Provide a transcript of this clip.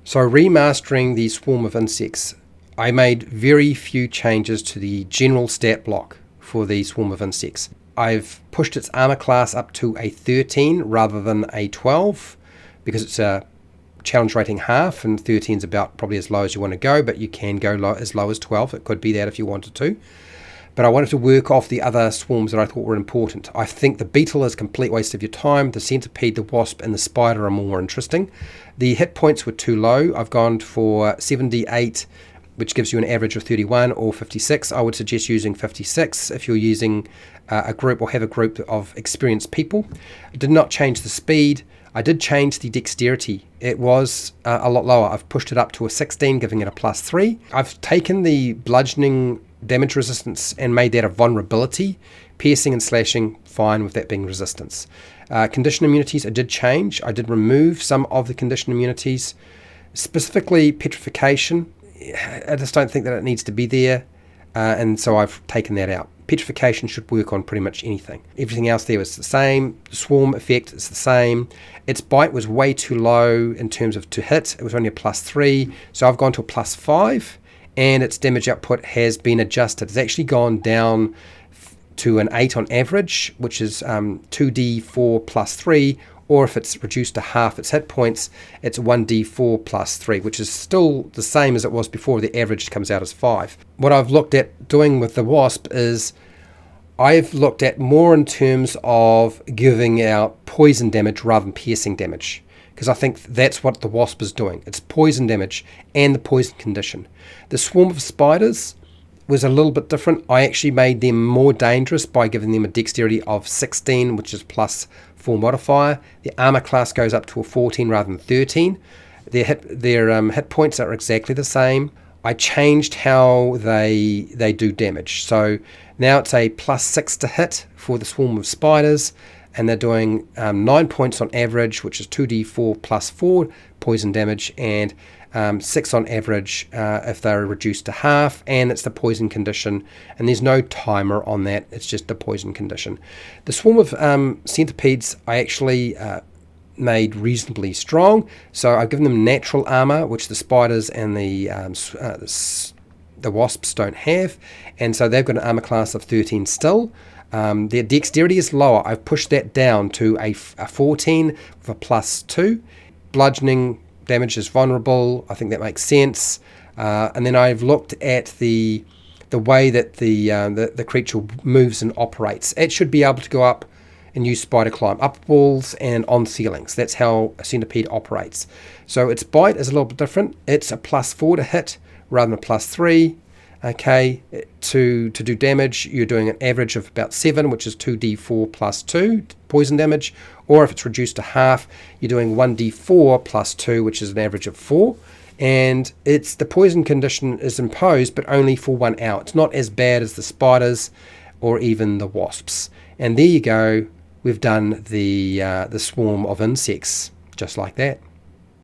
So remastering the swarm of insects, I made very few changes to the general stat block for the swarm of insects. I've pushed its armor class up to a 13 rather than a 12 because it's a challenge rating half, and 13 is about probably as low as you want to go, but you can go as low as 12. It could be that if you wanted to. But I wanted to work off the other swarms that I thought were important. I think the beetle is a complete waste of your time. The centipede, the wasp, and the spider are more interesting. The hit points were too low. I've gone for 78, which gives you an average of 31, or 56. I would suggest using 56 if you're using a group or have a group of experienced people. I did not change the speed. I did change the dexterity. It was a lot lower. I've pushed it up to a 16, giving it a +3. I've taken the bludgeoning damage resistance and made that a vulnerability. Piercing and slashing, fine with that being resistance. Condition immunities, I did change. I did remove some of the condition immunities, specifically petrification. I just don't think that it needs to be there, and so I've taken that out. Petrification should work on pretty much anything. Everything else there was the same. Swarm effect is the same. Its bite was way too low in terms of to hit. It was only a +3, so I've gone to a +5, and its damage output has been adjusted. It's actually gone down to an 8 on average, which is 2d4 +3, or if it's reduced to half its hit points, it's 1d4 +3, which is still the same as it was before. The average comes out as 5. What I've looked at doing with the wasp is I've looked at more in terms of giving out poison damage rather than piercing damage, because I think that's what the wasp is doing. It's poison damage and the poison condition. The swarm of spiders was a little bit different. I actually made them more dangerous by giving them a dexterity of 16, which is +4 modifier. The armor class goes up to a 14 rather than 13. Their hit points are exactly the same. I changed how they do damage. So now it's a +6 to hit for the swarm of spiders, and they're doing 9 points on average, which is 2d4 +4 poison damage, and 6 on average if they're reduced to half, and it's the poison condition, and there's no timer on that. It's just the poison condition. The swarm of centipedes I actually made reasonably strong, so I've given them natural armor, which the spiders and the wasps don't have, and so they've got an armor class of 13 still. Their dexterity is lower. I've pushed that down to a 14 with a +2. Bludgeoning damage is vulnerable. I think that makes sense. And then I've looked at the way that the creature moves and operates. It should be able to go up and use spider climb up walls and on ceilings. That's how a centipede operates. So its bite is a little bit different. It's a +4 to hit rather than a +3. Okay, to do damage, you're doing an average of about 7, which is 2d4 +2 poison damage, or if it's reduced to half, you're doing 1d4 +2, which is an average of 4, and it's the poison condition is imposed, but only for 1 hour. It's not as bad as the spiders or even the wasps. And there you go, we've done the swarm of insects just like that.